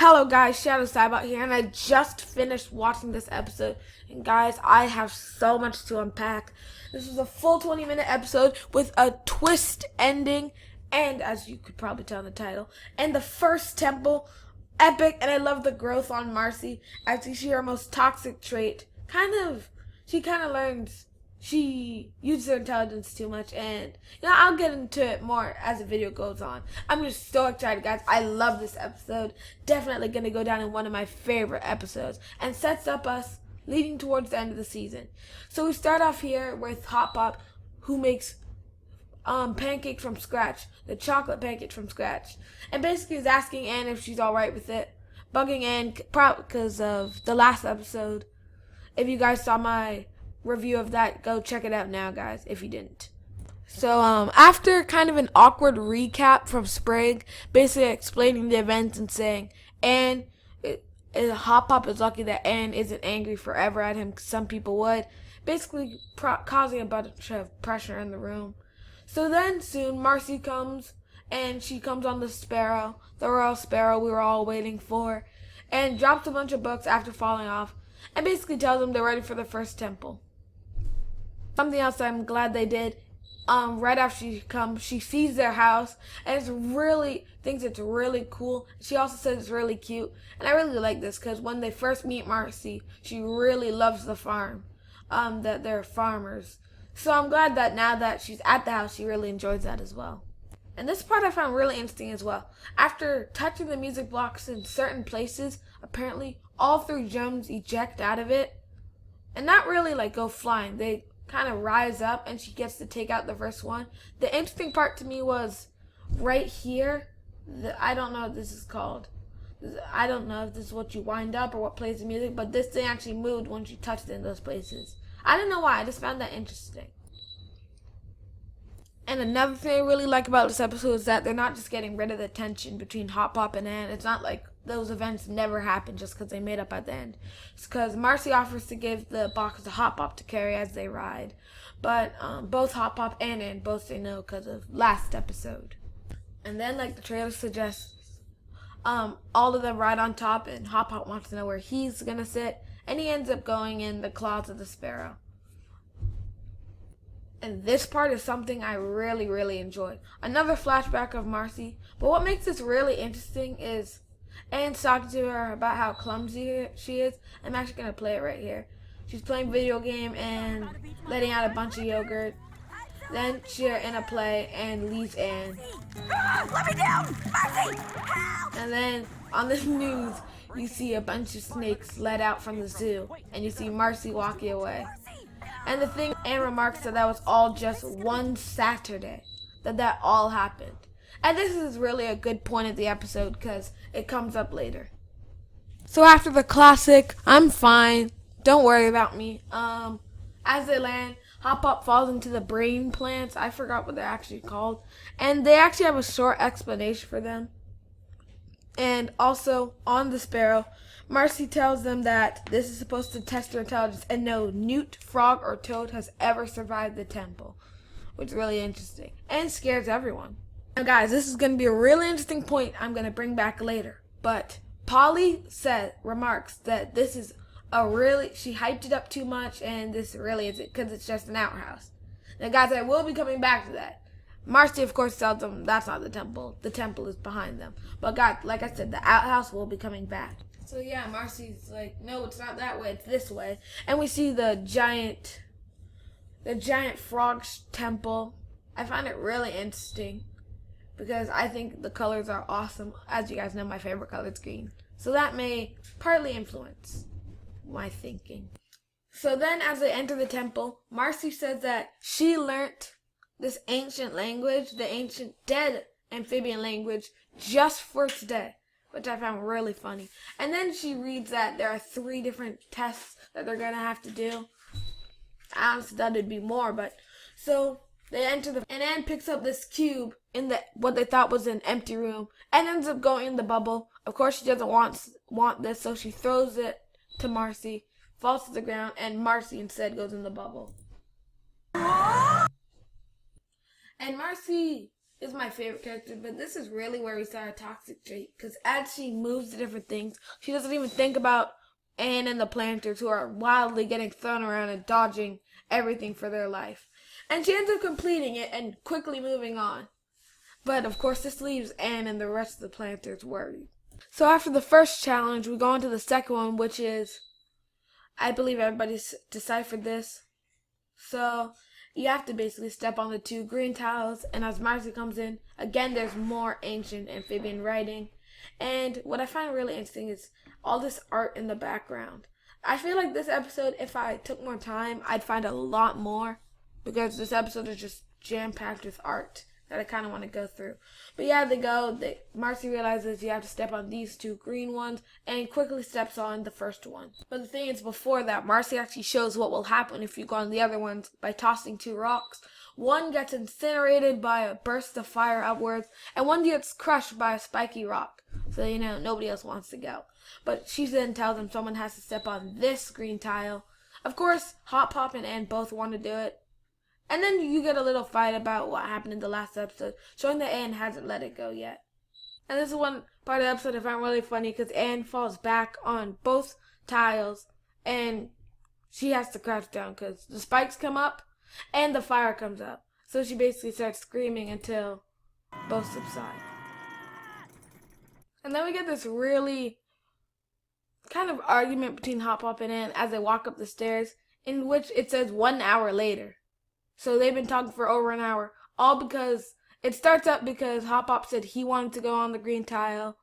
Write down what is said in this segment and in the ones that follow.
Hello guys, Shadow Cybot here, and I just finished watching this episode. And guys, I have so much to unpack. This was a full 20-minute episode with a twist ending, and as you could probably tell in the title, and the first temple, epic. And I love the growth on Marcy as you see her most toxic trait. She kind of learns. She uses her intelligence too much, and I'll get into it more as the video goes on. I'm just so excited, guys. I love this episode. Definitely gonna go down in one of my favorite episodes, and sets up us leading towards the end of the season. So we start off here with Hot Pop, who makes pancakes from scratch, the chocolate pancakes from scratch, and basically is asking Anne if she's all right with it, bugging Anne probably because of the last episode. If you guys saw my review of that, go check it out now, guys, if you didn't. So after kind of an awkward recap from Sprig, basically explaining the events and saying Hot Pop is lucky that Anne isn't angry forever at him, 'cause some people would, basically causing a bunch of pressure in the room. So then soon Marcy comes, and she comes on the Sparrow, the Royal Sparrow we were all waiting for, and drops a bunch of books after falling off, and basically tells them they're ready for the first temple. Something else I'm glad they did, right after she comes, she sees their house and thinks it's really cool. She also says it's really cute, and I really like this because when they first meet Marcy, she really loves the farm, that they're farmers. So I'm glad that now that she's at the house, she really enjoys that as well. And this part I found really interesting as well. After touching the music blocks in certain places, apparently all three gems eject out of it, and not really like go flying. They kind of rise up, and she gets to take out the first one. The interesting part to me was right here. I don't know what this is called. I don't know if this is what you wind up or what plays the music, but this thing actually moved when she touched it in those places. I don't know why. I just found that interesting. And another thing I really like about this episode is that they're not just getting rid of the tension between Hot Pop and Anne. It's not like those events never happened just because they made up at the end. It's because Marcy offers to give the box to Hot Pop to carry as they ride. But both Hot Pop and Anne both say no because of last episode. And then, like the trailer suggests, all of them ride on top, and Hot Pop wants to know where he's going to sit. And he ends up going in the claws of the Sparrow. And this part is something I really, really enjoyed. Another flashback of Marcy. But what makes this really interesting is Anne's talking to her about how clumsy she is. I'm actually going to play it right here. She's playing video game and letting out a bunch of yogurt. Then she's in a play and leaves Anne. Let me down! Marcy! Help! And then on the news, you see a bunch of snakes let out from the zoo. And you see Marcy walking away. And the thing, Anne remarks that was all just one Saturday, that all happened. And this is really a good point of the episode because it comes up later. So after the classic, I'm fine, don't worry about me, as they land, Hop Pop falls into the brain plants. I forgot what they're actually called. And they actually have a short explanation for them. And also, on the Sparrow, Marcy tells them that this is supposed to test their intelligence, and no newt, frog, or toad has ever survived the temple, which is really interesting and scares everyone. Now, guys, this is going to be a really interesting point I'm going to bring back later, but Polly remarks that this is she hyped it up too much, and this really isn't because it's just an outhouse. Now, guys, I will be coming back to that. Marcy, of course, tells them that's not the temple. The temple is behind them. But, guys, like I said, the outhouse will be coming back. So yeah, Marcy's like, no, it's not that way, it's this way. And we see the giant frog temple. I find it really interesting because I think the colors are awesome. As you guys know, my favorite color is green. So that may partly influence my thinking. So then as they enter the temple, Marcy says that she learnt this ancient language, the ancient dead amphibian language, just for today, which I found really funny. And then she reads that there are 3 different tests that they're going to have to do. I honestly thought it'd be more, but so they enter and Anne picks up this cube in what they thought was an empty room and ends up going in the bubble. Of course, she doesn't want this, so she throws it to Marcy, falls to the ground, and Marcy instead goes in the bubble. And Marcy is my favorite character, but this is really where we saw her toxic trait. Because as she moves to different things, she doesn't even think about Anne and the planters, who are wildly getting thrown around and dodging everything for their life. And she ends up completing it and quickly moving on. But of course, this leaves Anne and the rest of the planters worried. So after the first challenge, we go on to the second one, which is, I believe everybody's deciphered this. So you have to basically step on the 2 green tiles, and as Marcy comes in, again there's more ancient amphibian writing. And what I find really interesting is all this art in the background. I feel like this episode, if I took more time, I'd find a lot more, because this episode is just jam-packed with art that I kind of want to go through. But yeah, Marcy realizes you have to step on these 2 green ones and quickly steps on the first one. But the thing is, before that, Marcy actually shows what will happen if you go on the other ones by tossing 2 rocks. One gets incinerated by a burst of fire upwards, and one gets crushed by a spiky rock. So, nobody else wants to go. But she then tells them someone has to step on this green tile. Of course, Hop Pop and Ann both want to do it. And then you get a little fight about what happened in the last episode, showing that Anne hasn't let it go yet. And this is one part of the episode I found really funny, because Anne falls back on both tiles, and she has to crouch down because the spikes come up and the fire comes up. So she basically starts screaming until both subside. And then we get this really kind of argument between Hop Pop and Anne as they walk up the stairs, in which it says 1 hour later. So they've been talking for over an hour, all because it starts up because Hop Pop said he wanted to go on the green tile.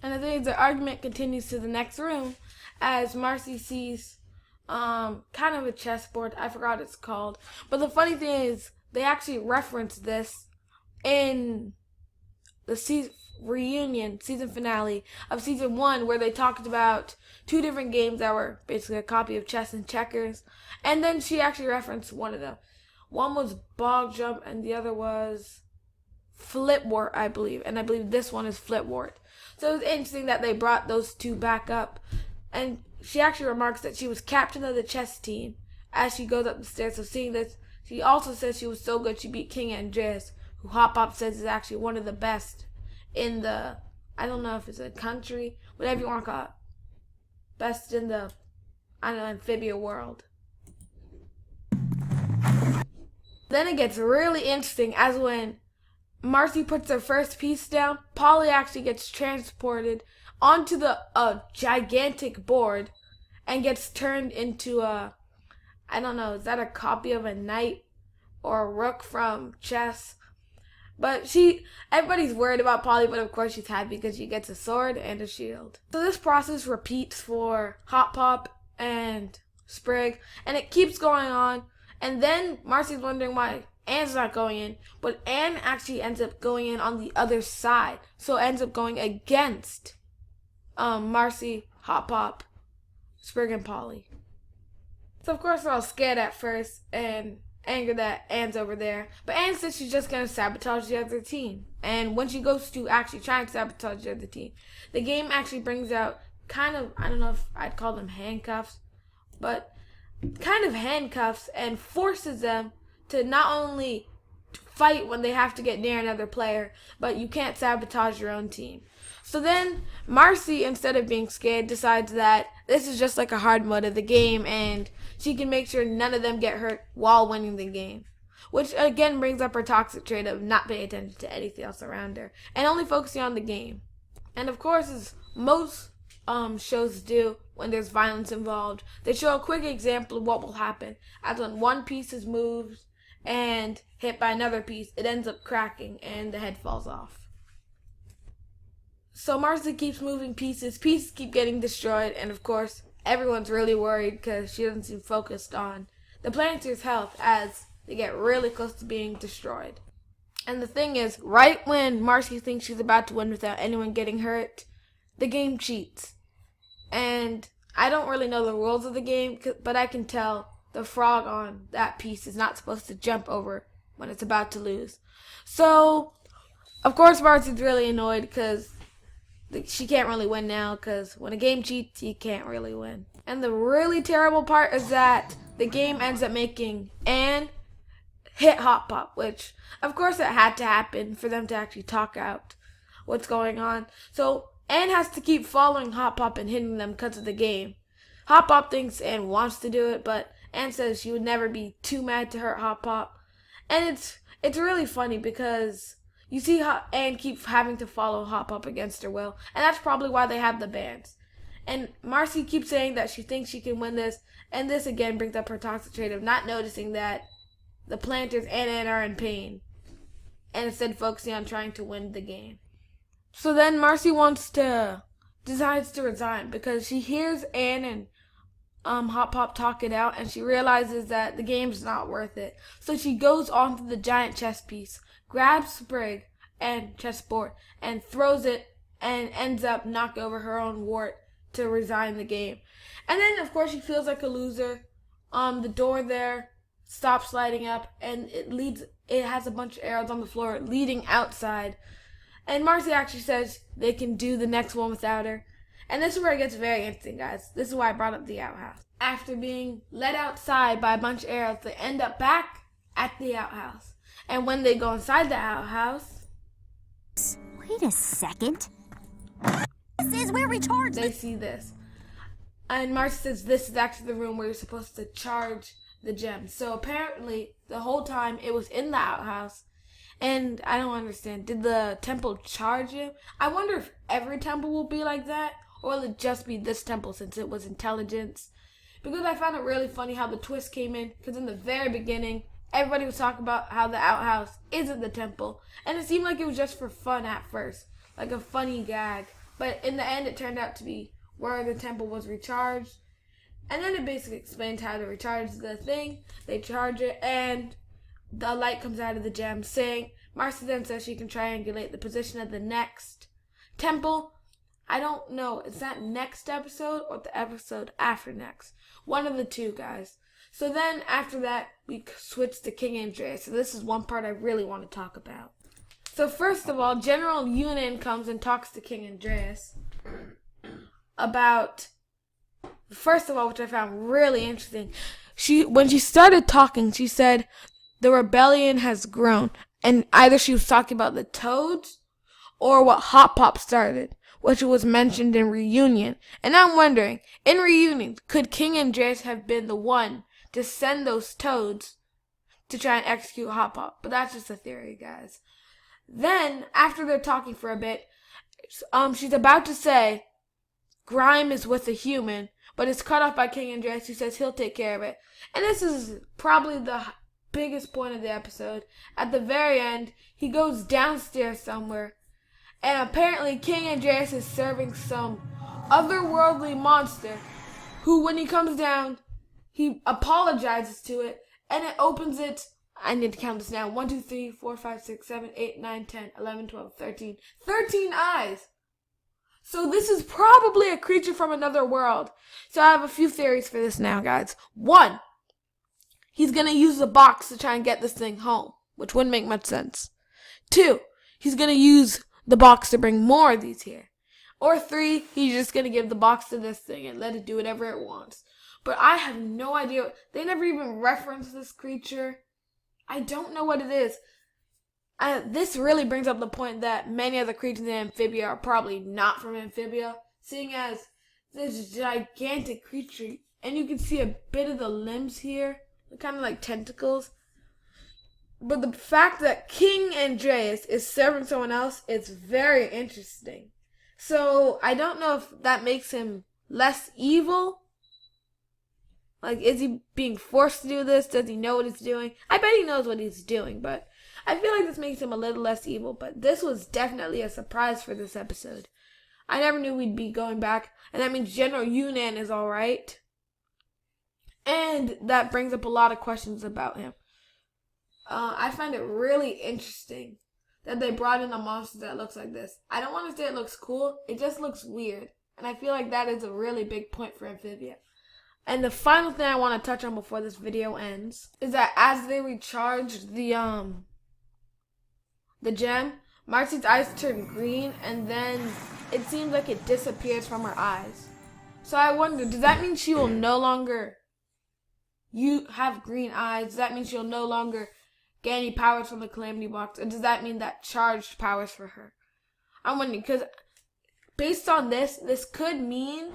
And the thing is, the argument continues to the next room as Marcy sees kind of a chessboard. I forgot what it's called. But the funny thing is, they actually referenced this in the season finale of season 1, where they talked about 2 different games that were basically a copy of chess and checkers. And then she actually referenced one of them. One was Bog Jump and the other was Flipwort, I believe. And I believe this one is Flipwort. So it was interesting that they brought those 2 back up. And she actually remarks that she was captain of the chess team as she goes up the stairs. So seeing this, she also says she was so good she beat King Andrias, who Hop Pop says is actually one of the best in the, I don't know if it's a country, whatever you want to call it. Best in the, Amphibia world. Then it gets really interesting as when Marcy puts her first piece down, Polly actually gets transported onto the gigantic board and gets turned into a, I don't know, is that a copy of a knight or a rook from chess? But everybody's worried about Polly, but of course she's happy because she gets a sword and a shield. So this process repeats for Hop Pop and Sprig, and it keeps going on. And then Marcy's wondering why Anne's not going in, but Anne actually ends up going in on the other side. So it ends up going against Marcy, Hop Pop, Sprig, and Polly. So of course they're all scared at first and angry that Anne's over there. But Anne says she's just going to sabotage the other team. And when she goes to actually try and sabotage the other team, the game actually brings out kind of, I don't know if I'd call them handcuffs, but kind of handcuffs, and forces them to not only fight when they have to get near another player, but you can't sabotage your own team. So then Marcy, instead of being scared, decides that this is just like a hard mode of the game and she can make sure none of them get hurt while winning the game. Which again brings up her toxic trait of not paying attention to anything else around her and only focusing on the game. And of course, as most shows do when there's violence involved, they show a quick example of what will happen. As when one piece is moved and hit by another piece, it ends up cracking and the head falls off. So Marcy keeps moving pieces keep getting destroyed, and of course everyone's really worried because she doesn't seem focused on the Planet's health as they get really close to being destroyed. And the thing is, right when Marcy thinks she's about to win without anyone getting hurt, the game cheats. And I don't really know the rules of the game, but I can tell the frog on that piece is not supposed to jump over when it's about to lose. So, of course, Marcy's really annoyed because she can't really win now, because when a game cheats, you can't really win. And the really terrible part is that the game ends up making Anne hit Hop Pop, which of course it had to happen for them to actually talk out what's going on. So Anne has to keep following Hop Pop and hitting them because of the game. Hop Pop thinks Anne wants to do it, but Anne says she would never be too mad to hurt Hop Pop. And it's really funny because you see how Anne keeps having to follow Hop Pop against her will, and that's probably why they have the bands. And Marcy keeps saying that she thinks she can win this, and this again brings up her toxic trait of not noticing that the planters and Anne are in pain, and instead focusing on trying to win the game. So then Marcy decides to resign because she hears Anne and Hop Pop talk it out, and she realizes that the game's not worth it. So she goes onto the giant chess piece, grabs Sprig and chessboard, and throws it, and ends up knocking over her own wart to resign the game. And then, of course, she feels like a loser. The door there stops lighting up, and it has a bunch of arrows on the floor leading outside. And Marcy actually says they can do the next one without her. And this is where it gets very interesting, guys. This is why I brought up the outhouse. After being led outside by a bunch of arrows, they end up back at the outhouse. And when they go inside the outhouse... Wait a second. This is where we charge. They see this. And Marcy says this is actually the room where you're supposed to charge the gems. So apparently, the whole time it was in the outhouse. And I don't understand. Did the temple charge him? I wonder if every temple will be like that. Or will it just be this temple since it was intelligence? Because I found it really funny how the twist came in. Because in the very beginning, everybody was talking about how the outhouse isn't the temple. And it seemed like it was just for fun at first. Like a funny gag. But in the end, it turned out to be where the temple was recharged. And then it basically explains how to recharge the thing. They charge it and the light comes out of the gem saying, Marcy then says she can triangulate the position of the next temple. I don't know. Is that next episode or the episode after next? One of the two, guys. So then after that, we switch to King Andrias. So this is one part I really want to talk about. So first of all, General Yunan comes and talks to King Andrias about, first of all, which I found really interesting. When she started talking, she said the rebellion has grown. And either she was talking about the toads or what Hop Pop started, which was mentioned in Reunion. And I'm wondering, in Reunion, could King Andrias have been the one to send those toads to try and execute Hop Pop? But that's just a theory, guys. Then, after they're talking for a bit, she's about to say, Grime is with a human, but it's cut off by King Andrias, who says he'll take care of it. And this is probably the biggest point of the episode. At the very end, he goes downstairs somewhere, and apparently King Andrias is serving some otherworldly monster, who, when he comes down, he apologizes to it, and it opens it. I need to count this now. 1, 2, 3, 4, 5, 6, 7, 8, 9, 10, 11, 12, 13. 13 eyes! So this is probably a creature from another world. So I have a few theories for this now, guys. 1, he's going to use the box to try and get this thing home, which wouldn't make much sense. 2, he's going to use the box to bring more of these here. Or 3, he's just going to give the box to this thing and let it do whatever it wants. But I have no idea. They never even reference this creature. I don't know what it is. This really brings up the point that many of the creatures in Amphibia are probably not from Amphibia, seeing as this gigantic creature, and you can see a bit of the limbs here, kind of like tentacles. But the fact that King Andrias is serving someone else is very interesting. So I don't know if that makes him less evil. Like, is he being forced to do this? Does he know what he's doing? I bet he knows what he's doing, but I feel like this makes him a little less evil. But this was definitely a surprise for this episode. I never knew we'd be going back, and that means General Yunan is alright. And that brings up a lot of questions about him. I find it really interesting that they brought in a monster that looks like this. I don't want to say it looks cool, it just looks weird. And I feel like that is a really big point for Amphibia. And the final thing I want to touch on before this video ends is that as they recharge the gem, Marcy's eyes turn green, and then it seems like it disappears from her eyes. So I wonder, does that mean she will no longer have green eyes? Does that mean she'll no longer get any powers from the Calamity Box? Or does that mean that charged powers for her? I'm wondering, because based on this could mean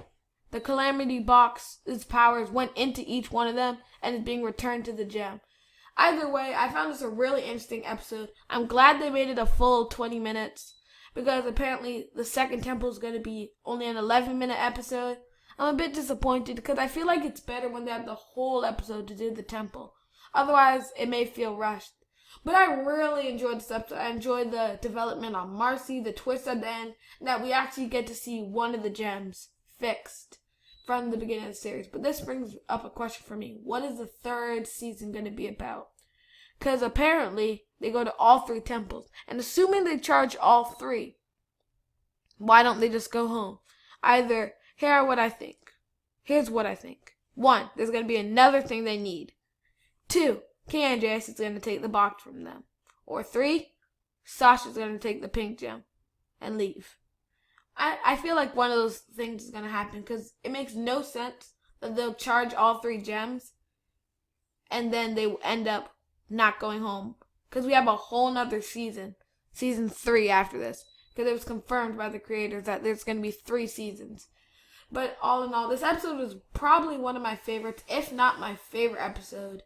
the Calamity Box's powers went into each one of them and is being returned to the gem. Either way, I found this a really interesting episode. I'm glad they made it a full 20 minutes because apparently the second temple is going to be only an 11-minute episode. I'm a bit disappointed because I feel like it's better when they have the whole episode to do the temple. Otherwise, it may feel rushed. But I really enjoyed this episode. I enjoyed the development on Marcy, the twist at the end, and that we actually get to see one of the gems fixed from the beginning of the series. But this brings up a question for me. What is the third season going to be about? Because apparently, they go to all 3 temples. And assuming they charge all 3, why don't they just go home? Either, here's what I think. 1, there's going to be another thing they need. 2, King Andrias is going to take the box from them. Or 3, Sasha's going to take the pink gem and leave. I feel like one of those things is going to happen because it makes no sense that they'll charge all 3 gems and then they end up not going home. Because we have a whole nother season 3 after this. Because it was confirmed by the creators that there's going to be 3 seasons. But all in all, this episode was probably one of my favorites, if not my favorite episode.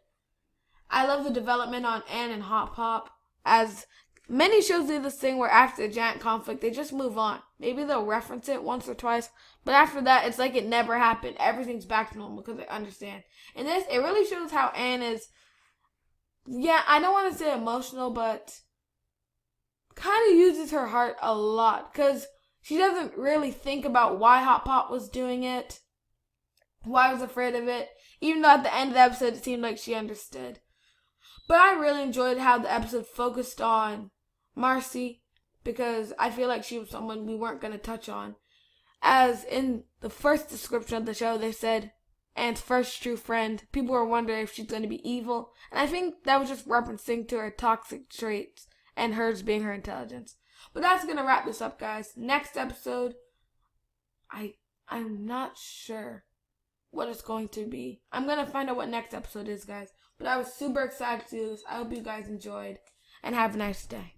I love the development on Anne and Hop Pop, as many shows do this thing where after a giant conflict, they just move on. Maybe they'll reference it once or twice, but after that, it's like it never happened. Everything's back to normal because they understand. And this, it really shows how Anne is, I don't want to say emotional, but kind of uses her heart a lot because she doesn't really think about why Hop Pop was doing it, why I was afraid of it, even though at the end of the episode, it seemed like she understood. But I really enjoyed how the episode focused on Marcy because I feel like she was someone we weren't going to touch on. As in the first description of the show, they said Anne's first true friend. People were wondering if she's going to be evil. And I think that was just referencing to her toxic traits and hers being her intelligence. But that's going to wrap this up, guys. Next episode, I'm not sure what it's going to be. I'm going to find out what next episode is, guys. But I was super excited to do this. I hope you guys enjoyed. And have a nice day.